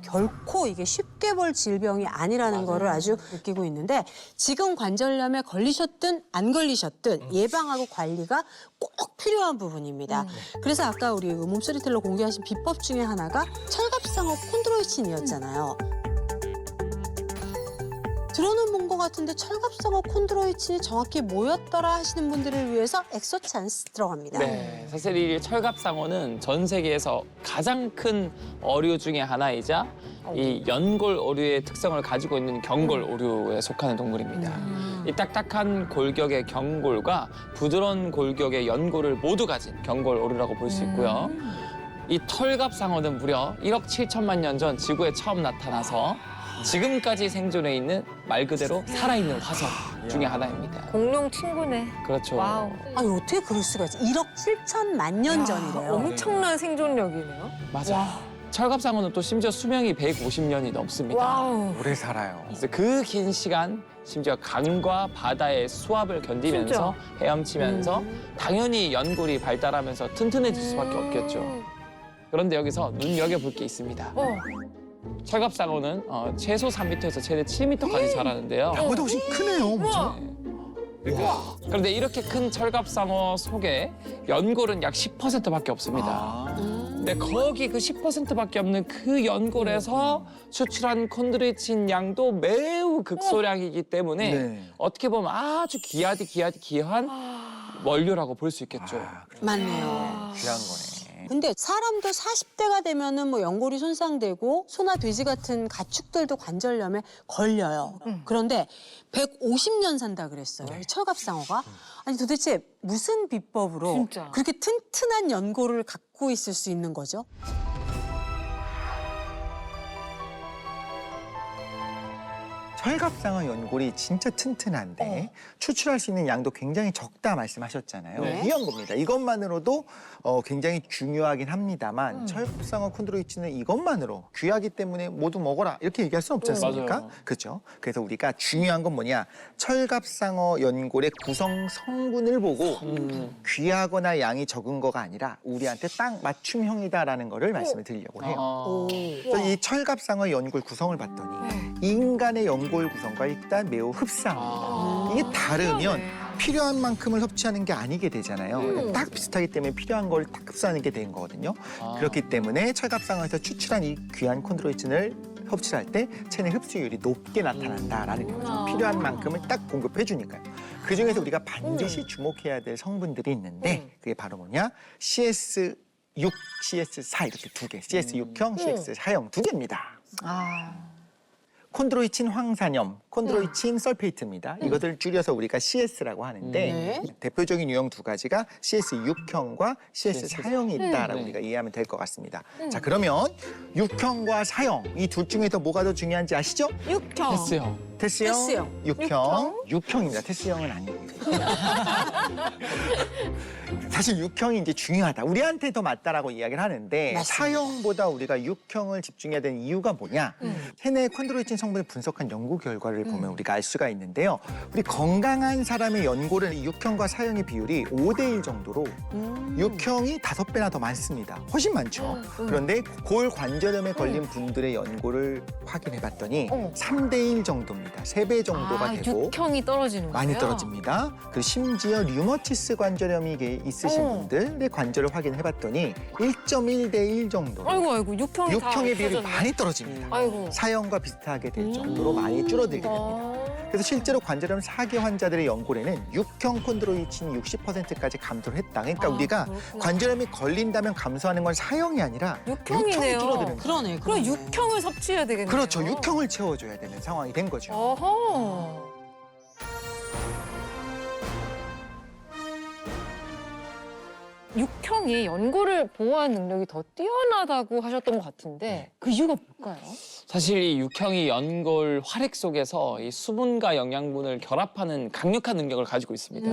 결코 이게 쉽게 볼 질병이 아니라는 거를 아주 느끼고 있는데 지금 관절염에 걸리셨든 안 걸리셨든 예방하고 관리가 꼭 필요한 부분입니다. 그래서 아까 우리 몸소리텔러 공개하신 비법 중에 하나가 철갑상어 콘드로이친이었잖아요. 들어는 본 것 같은데 철갑상어 콘드로이친이 정확히 뭐였더라 하시는 분들을 위해서 엑소 찬스 들어갑니다. 네, 사실 이 철갑상어는 전 세계에서 가장 큰 어류 중에 하나이자 이 연골 어류의 특성을 가지고 있는 경골 어류에 속하는 동물입니다. 이 딱딱한 골격의 경골과 부드러운 골격의 연골을 모두 가진 경골 어류라고 볼 수 있고요. 이 털갑상어는 무려 1억 7천만 년 전 지구에 처음 나타나서 지금까지 생존해 있는 말 그대로 살아있는 화석 중에 하나입니다. 공룡 친구네. 그렇죠. 와우. 아니 어떻게 그럴 수가 있지? 1억 7천만 년 전이래요. 엄청난 생존력이네요. 맞아요. 철갑상어는 또 심지어 수명이 150년이 넘습니다. 와우. 오래 살아요. 그래서 그 긴 시간 심지어 강과 바다의 수압을 견디면서 헤엄치면서 당연히 연골이 발달하면서 튼튼해질 수밖에 없겠죠. 그런데 여기서 눈여겨볼 게 있습니다. 철갑상어는 최소 3m에서 최대 7m까지 자라는데요. 나보다 훨씬 크네요, 엄청. 그런데 이렇게 큰 철갑상어 속에 연골은 약 10%밖에 없습니다. 근데 거기 그 10%밖에 없는 그 연골에서 추출한 콘드로이친 양도 매우 극소량이기 때문에 네. 어떻게 보면 아주 귀한 원료라고 볼 수 있겠죠. 맞네요. 귀한 거네. 근데 사람도 40대가 되면은 뭐 연골이 손상되고 소나 돼지 같은 가축들도 관절염에 걸려요. 그런데 150년 산다 그랬어요. 이 철갑상어가. 아니 도대체 무슨 비법으로 진짜. 그렇게 튼튼한 연골을 갖고 있을 수 있는 거죠? 철갑상어 연골이 진짜 튼튼한데 추출할 수 있는 양도 굉장히 적다 말씀하셨잖아요. 네. 귀한 겁니다. 이것만으로도 굉장히 중요하긴 합니다만 철갑상어 콘드로이친은 이것만으로 귀하기 때문에 모두 먹어라 이렇게 얘기할 수 없지 않습니까? 맞아요. 그렇죠. 그래서 우리가 중요한 건 뭐냐? 철갑상어 연골의 구성 성분을 보고 귀하거나 양이 적은 거가 아니라 우리한테 딱 맞춤형이다라는 거를 말씀을 드리려고 해요. 그래서 이 철갑상어 연골 구성을 봤더니 인간의 연골 구성과 일단 매우 흡사합니다. 이게 다르면 필요한 만큼을 섭취하는 게 아니게 되잖아요. 딱 비슷하기 때문에 필요한 걸 딱 흡수하는 게 되는 거거든요. 그렇기 때문에 철갑상어에서 추출한 이 귀한 콘드로이친을 섭취할 때 체내 흡수율이 높게 나타난다라는 거죠. 필요한 만큼을 딱 공급해 주니까요. 그중에서 우리가 반드시 주목해야 될 성분들이 있는데 그게 바로 뭐냐? CS6, CS4 이렇게 두 개. CS6형, CS4형 두 개입니다. 콘드로이친 황산염, 콘드로이친 설페이트입니다. 이것을 줄여서 우리가 CS라고 하는데 대표적인 유형 두 가지가 CS6형과 CS4형이 있다라고 우리가 이해하면 될 것 같습니다. 자, 그러면 6형과 4형 이 둘 중에서 뭐가 더 중요한지 아시죠? 6형. 테스형. 테스형, 테스형. 6형, 6형입니다. 테스형은 아니에요. 사실 6형이 이제 중요하다. 우리한테 더 맞다라고 이야기를 하는데 맞습니다. 4형보다 우리가 6형을 집중해야 되는 이유가 뭐냐? 체내 콘드로이친 성분을 분석한 연구 결과를 보면 우리가 알 수가 있는데요. 우리 건강한 사람의 연골은 6형과 4형의 비율이 5대1 정도로 6형이 5배나 더 많습니다. 훨씬 많죠. 그런데 골관절염에 걸린 분들의 연골을 확인해 봤더니 3대1 정도입니다. 3배 정도가 되고 6형이 떨어지는 거예요? 많이 떨어집니다. 그리고 심지어 류머티스 관절염이 있으신 분들의 관절을 확인해 봤더니 1.1대1 정도로 아이고 6형이 다 6형의 비율이 없어졌네. 많이 떨어집니다. 아이고. 4형과 비슷하게 될 정도로 많이 줄어들게 됩니다. 그래서 실제로 관절염 4개 환자들의 연골에는 6형 콘드로이친이 60%까지 감소를 했다. 그러니까 우리가 그렇구나. 관절염이 걸린다면 감소하는 건 4형이 아니라 6형이 6형이네요. 줄어드는 거예요. 그러네. 그럼 6형을 섭취해야 되겠네요. 그렇죠. 6형을 채워줘야 되는 상황이 된 거죠. 어허. 육형이 연골을 보호하는 능력이 더 뛰어나다고 하셨던 것 같은데 그 이유가 뭘까요? 사실 이 육형이 연골 활액 속에서 이 수분과 영양분을 결합하는 강력한 능력을 가지고 있습니다.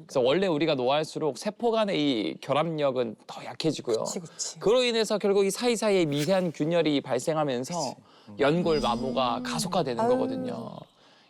그래서 원래 우리가 노화할수록 세포 간의 이 결합력은 더 약해지고요. 그치. 그로 인해서 결국 이 사이사이에 미세한 균열이 발생하면서 연골 마모가 가속화되는 거거든요.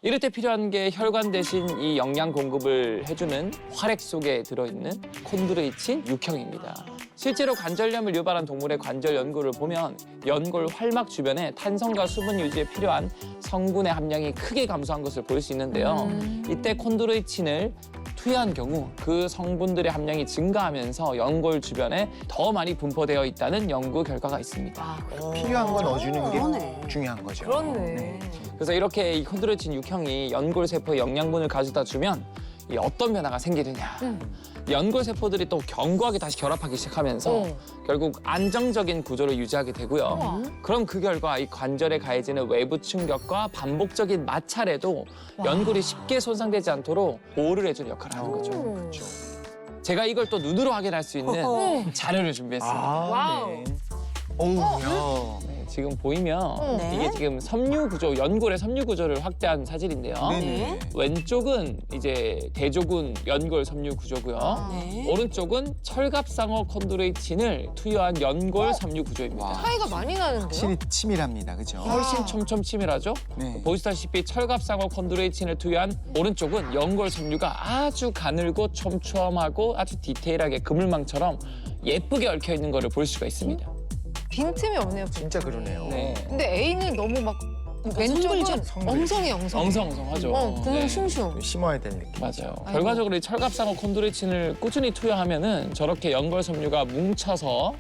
이럴 때 필요한 게 혈관 대신 이 영양 공급을 해주는 활액 속에 들어있는 콘드로이친 육형입니다. 실제로 관절염을 유발한 동물의 관절 연골을 보면 연골 활막 주변에 탄성과 수분 유지에 필요한 성분의 함량이 크게 감소한 것을 볼 수 있는데요. 이때 콘드로이친을 투여한 경우 그 성분들의 함량이 증가하면서 연골 주변에 더 많이 분포되어 있다는 연구 결과가 있습니다. 필요한 거 넣어주는 게 그러네. 중요한 거죠. 그렇네. 그래서 이렇게 이 콘드로이친 육형이 연골 세포에 영양분을 가져다 주면 이 어떤 변화가 생기느냐. 연골 세포들이 또 견고하게 다시 결합하기 시작하면서 결국 안정적인 구조를 유지하게 되고요. 그럼 그 결과 이 관절에 가해지는 외부 충격과 반복적인 마찰에도 연골이 쉽게 손상되지 않도록 보호를 해주는 역할을 하는 거죠. 그렇죠. 제가 이걸 또 눈으로 확인할 수 있는 어허. 자료를 준비했습니다. 와우. 네. 오우, 야. 네, 지금 보이면 네. 이게 지금 섬유 구조, 연골의 섬유 구조를 확대한 사진인데요. 네. 왼쪽은 이제 대조군 연골 섬유 구조고요. 네. 오른쪽은 철갑상어 콘드로이친을 투여한 연골 섬유 구조입니다. 와. 차이가 많이 나는데요? 확실히 치밀합니다, 그죠? 훨씬 촘촘 치밀하죠? 네. 보시다시피 철갑상어 콘드로이친을 투여한 오른쪽은 연골 섬유가 아주 가늘고 촘촘하고 아주 디테일하게 그물망처럼 예쁘게 얽혀 있는 것을 볼 수가 있습니다. 빈틈이 없네요. 진짜 그러네요. 네. 근데 A는 너무 막 왼쪽은 성불. 엉성해 엉성. 엉성엉성하죠. 구멍 네. 슝슝. 심어야 될 느낌. 맞아요. 결과적으로 이 철갑상어 콘드로이친을 꾸준히 투여하면은 저렇게 연골 섬유가 뭉쳐서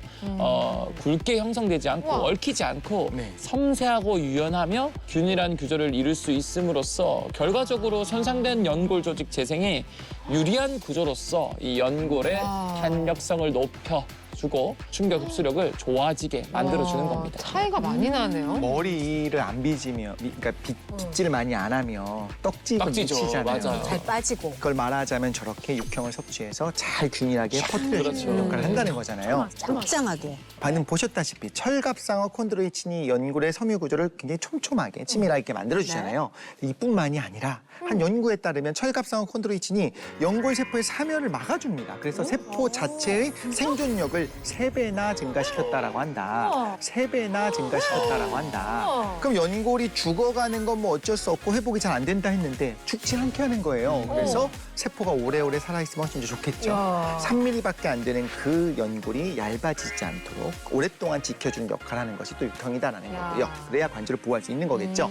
굵게 형성되지 않고 우와. 얽히지 않고 네. 섬세하고 유연하며 균일한 구조를 이룰 수 있음으로써 결과적으로 손상된 연골 조직 재생에 유리한 구조로서 이 연골의 와. 탄력성을 높여주고 충격 흡수력을 좋아지게 만들어주는 와, 겁니다. 차이가 많이 나네요. 머리를 안 빗으면, 그러니까 빗질을 많이 안 하면 떡집은 떡지죠. 미치잖아요. 맞아요. 잘 빠지고. 그걸 말하자면 저렇게 육형을 섭취해서 잘 균일하게 퍼뜨려주는 그렇죠. 역할을 한다는 거잖아요. 짱짱하게. 방금 보셨다시피 철갑상어 콘드로이친이 연골의 섬유 구조를 굉장히 촘촘하게 치밀하게 만들어주잖아요. 이뿐만이 아니라 한 연구에 따르면 철갑상어 콘드로이친이 연골 세포의 사멸을 막아줍니다. 그래서 세포 자체의 생존력을 3배나 증가시켰다라고 한다. 3배나 증가시켰다라고 한다. 그럼 연골이 죽어가는 건 뭐 어쩔 수 없고 회복이 잘 안 된다 했는데 죽지 않게 하는 거예요. 그래서 세포가 오래오래 살아있으면 훨씬 더 좋겠죠. 야. 3mm밖에 안 되는 그 연골이 얇아지지 않도록 오랫동안 지켜주는 역할을 하는 것이 또 육형이다라는 야. 거고요. 그래야 관절을 보호할 수 있는 거겠죠.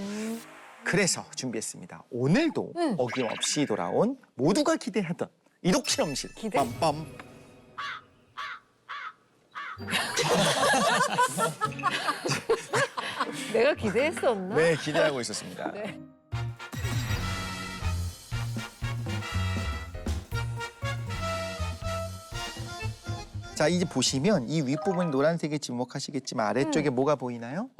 그래서 준비했습니다. 오늘도 어김없이 돌아온 모두가 기대하던 이독 실험실. 기대? 빰빰. 내가 기대했었나? 네, 기대하고 있었습니다. 네. 자, 이제 보시면 이 윗부분 노란색에 주목하시겠지만 아래쪽에 뭐가 보이나요?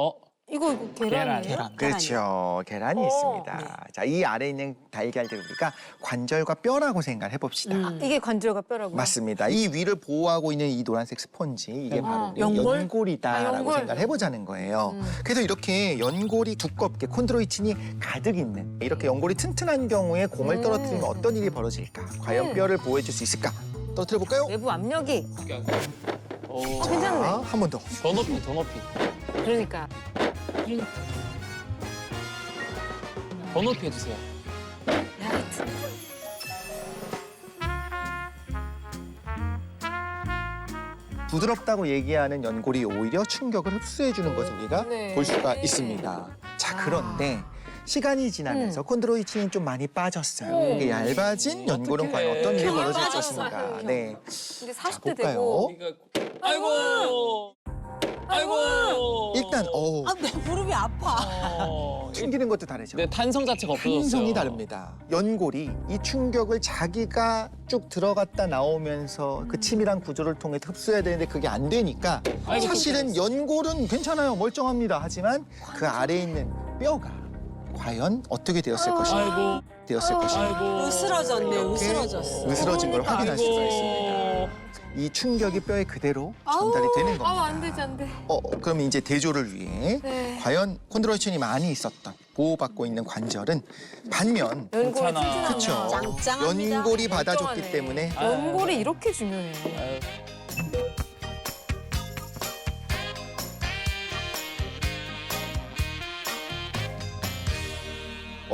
이거 계란이에요? 계란. 그렇죠. 계란이 있습니다. 자, 이 아래에 있는 달걀들 우리가 관절과 뼈라고 생각을 해봅시다. 이게 관절과 뼈라고요? 맞습니다. 이 위를 보호하고 있는 이 노란색 스펀지, 이게 바로 우리 연골? 연골이다라고 아, 연골. 생각을 해보자는 거예요. 그래서 이렇게 연골이 두껍게 콘드로이친이 가득 있는 이렇게 연골이 튼튼한 경우에 공을 떨어뜨리면 어떤 일이 벌어질까? 과연 뼈를 보호해줄 수 있을까? 떨어뜨려 볼까요? 외부 압력이 오, 괜찮네. 한 번 더. 더 높이, 더 높이. 그러니까. 더 높이 해주세요. 부드럽다고 얘기하는 연골이 오히려 충격을 흡수해주는 것을 우리가 네. 볼 수가 있습니다. 자, 그런데 시간이 지나면서 콘드로이친이 좀 많이 빠졌어요. 이게 얇아진 연골은 과연 어떤 일이 균형 벌어질 빠졌어, 것인가. 균형. 네. 근데 자, 40대 볼까요? 되고 아이고! 아이고! 일단 아, 내 무릎이 아파. 튕기는 것도 다르죠. 네, 탄성 자체가 없어졌어요. 행성이 다릅니다. 연골이 이 충격을 자기가 쭉 들어갔다 나오면서 그 치밀한 구조를 통해 흡수해야 되는데 그게 안 되니까 아이고, 사실은 연골은 괜찮아요. 멀쩡합니다. 하지만 그 아래에 있는 뼈가 과연 어떻게 되었을 것인가. 아이고, 되었을 것인가. 아이고. 으스러졌네, 으스러졌어. 으스러진 걸 확인할 수가 있습니다. 아이고. 이 충격이 뼈에 그대로 전달이 되는 겁니다. 안 되지 안 돼. 그럼 이제 대조를 위해 네. 과연 콘드로이친이 많이 있었던 보호받고 있는 관절은 반면 연골이 괜찮아. 튼튼하면 그렇죠. 짱짱합니다. 연골이 받아줬기 멀쩡하네. 때문에 연골이 이렇게 중요해요. 아유.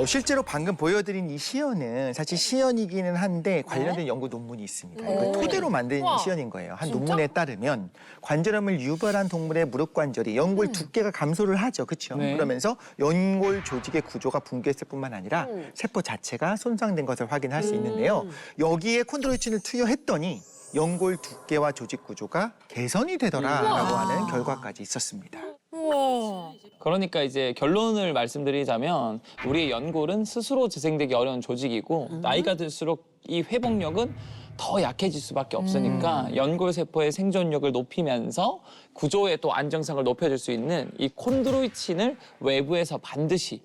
실제로 방금 보여드린 이 시연은 사실 시연이기는 한데 관련된 연구 논문이 있습니다. 이거 토대로 만든 우와. 시연인 거예요. 한 진짜? 논문에 따르면 관절염을 유발한 동물의 무릎 관절이 연골 두께가 감소를 하죠. 그렇죠? 네. 그러면서 연골 조직의 구조가 붕괴했을 뿐만 아니라 세포 자체가 손상된 것을 확인할 수 있는데요. 여기에 콘드로이친을 투여했더니 연골 두께와 조직 구조가 개선이 되더라라고 하는 결과까지 있었습니다. 우와. 그러니까 이제 결론을 말씀드리자면 우리의 연골은 스스로 재생되기 어려운 조직이고 나이가 들수록 이 회복력은 더 약해질 수밖에 없으니까 연골 세포의 생존력을 높이면서 구조의 또 안정성을 높여줄 수 있는 이 콘드로이친을 외부에서 반드시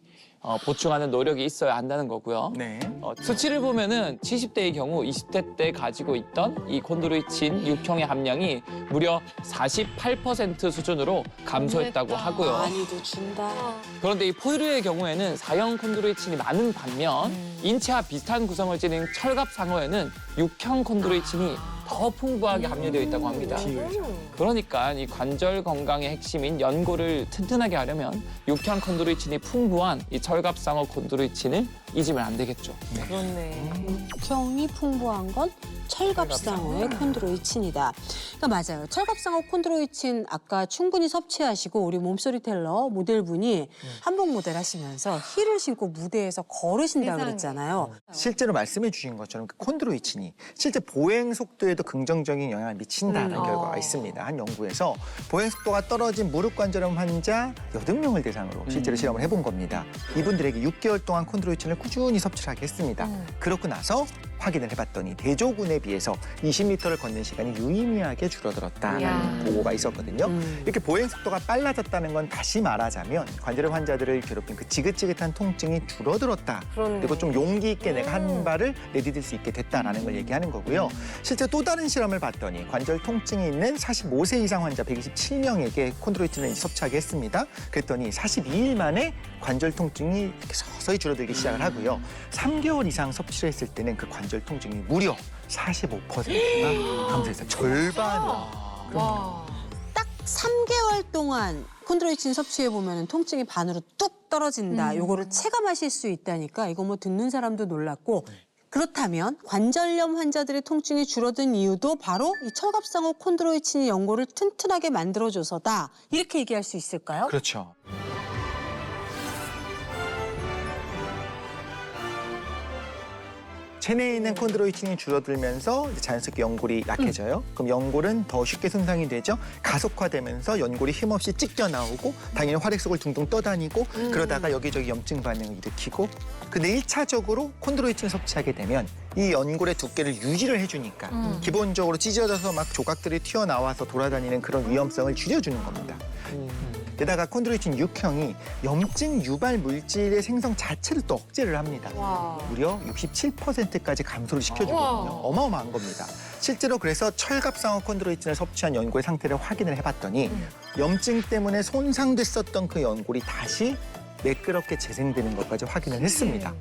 보충하는 노력이 있어야 한다는 거고요. 네. 수치를 보면은 70대의 경우 20대 때 가지고 있던 이 콘드로이친 육형의 함량이 무려 48% 수준으로 감소했다고 하고요. 많이도 준다. 그런데 이 포유류의 경우에는 사형 콘드로이친이 많은 반면 인체와 비슷한 구성을 지닌 철갑상어에는 육형 콘드로이친이 더 풍부하게 함유되어 있다고 합니다. 그러니까 이 관절 건강의 핵심인 연골을 튼튼하게 하려면 육형 콘드로이친이 풍부한 이 철갑상어 콘드로이친을 잊으면 안 되겠죠. 그렇네. 육형이 풍부한 건 철갑상어의 콘드로이친이다. 그러니까 맞아요. 철갑상어 콘드로이친 아까 충분히 섭취하시고 우리 몸소리 텔러 모델분이 한복 모델 하시면서 힐을 신고 무대에서 걸으신다고 세상에. 그랬잖아요. 실제로 말씀해 주신 것처럼 그 콘드로이친이 실제 보행 속도에도 긍정적인 영향을 미친다는 결과가 있습니다. 한 연구에서 보행 속도가 떨어진 무릎 관절염 환자 8명을 대상으로 실제로 실험을 해본 겁니다. 이분들에게 6개월 동안 콘드로이친을 꾸준히 섭취를 하게 했습니다. 그렇고 나서 확인을 해봤더니 대조군에 비해서 20m를 걷는 시간이 유의미하게 줄어들었다는 이야. 보고가 있었거든요. 이렇게 보행 속도가 빨라졌다는 건 다시 말하자면 관절염 환자들을 괴롭힌 그 지긋지긋한 통증이 줄어들었다. 그렇네. 그리고 좀 용기 있게 내가 한 발을 내디딜 수 있게 됐다라는 걸 얘기하는 거고요. 실제 또 다른 실험을 봤더니 관절 통증이 있는 45세 이상 환자 127명에게 콘드로이친을 섭취하게 했습니다. 그랬더니 42일 만에 관절 통증이 이렇게 서서히 줄어들기 시작을 하고요. 3개월 이상 섭취를 했을 때는 그 관절 통증이 무려 45%가 감소했어요. 절반으로. 와. 딱 3개월 동안 콘드로이친 섭취해 보면 통증이 반으로 뚝 떨어진다. 요거를 체감하실 수 있다니까 이거 뭐 듣는 사람도 놀랐고 그렇다면 관절염 환자들의 통증이 줄어든 이유도 바로 이 철갑상어 콘드로이친이 연골을 튼튼하게 만들어줘서다. 이렇게 얘기할 수 있을까요? 그렇죠. 체내에 있는 콘드로이친이 줄어들면서 이제 자연스럽게 연골이 약해져요. 그럼 연골은 더 쉽게 손상이 되죠. 가속화되면서 연골이 힘없이 찢겨 나오고 당연히 활액 속을 둥둥 떠다니고 그러다가 여기저기 염증 반응을 일으키고 근데 1차적으로 콘드로이친을 섭취하게 되면 이 연골의 두께를 유지를 해주니까 기본적으로 찢어져서 막 조각들이 튀어나와서 돌아다니는 그런 위험성을 줄여주는 겁니다. 게다가 콘드로이친 육형이 염증 유발 물질의 생성 자체를 또 억제를 합니다. 와. 무려 67%까지 감소를 시켜주거든요. 우와. 어마어마한 겁니다. 실제로 그래서 철갑상어 콘드로이친을 섭취한 연골의 상태를 확인을 해봤더니 염증 때문에 손상됐었던 그 연골이 다시 매끄럽게 재생되는 것까지 확인을 했습니다.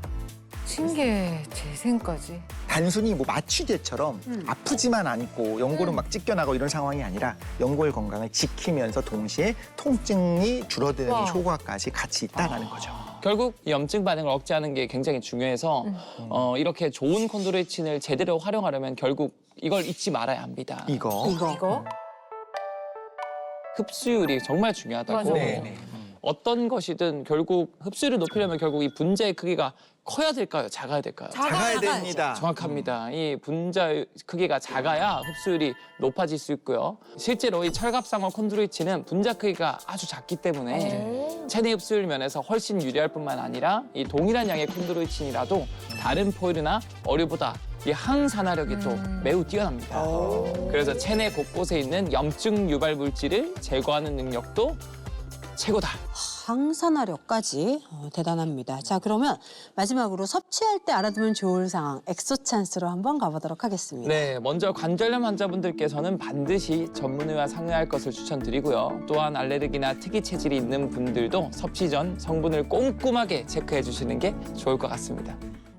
신기해. 재생까지. 단순히 뭐 마취제처럼 아프지만 않고 연골은 막 찢겨나고 이런 상황이 아니라 연골 건강을 지키면서 동시에 통증이 줄어드는 와. 효과까지 같이 있다는 거죠. 결국 이 염증 반응을 억제하는 게 굉장히 중요해서 이렇게 좋은 콘드로이친을 제대로 활용하려면 결국 이걸 잊지 말아야 합니다. 이거? 흡수율이 정말 중요하다고. 맞아. 네. 어떤 것이든 결국 흡수율을 높이려면 결국 이 분자의 크기가 커야 될까요? 작아야 될까요? 작아야 됩니다. 정확합니다. 이 분자 크기가 작아야 흡수율이 높아질 수 있고요. 실제로 이 철갑상어 콘드로이친은 분자 크기가 아주 작기 때문에 체내 흡수율 면에서 훨씬 유리할 뿐만 아니라 이 동일한 양의 콘드로이친이라도 다른 포유류나 어류보다 이 항산화력이 또 매우 뛰어납니다. 그래서 체내 곳곳에 있는 염증 유발 물질을 제거하는 능력도 최고다. 항산화력까지 대단합니다. 자, 그러면 마지막으로 섭취할 때 알아두면 좋을 상황 엑소찬스로 한번 가보도록 하겠습니다. 네, 먼저 관절염 환자분들께서는 반드시 전문의와 상의할 것을 추천드리고요. 또한 알레르기나 특이 체질이 있는 분들도 섭취 전 성분을 꼼꼼하게 체크해 주시는 게 좋을 것 같습니다.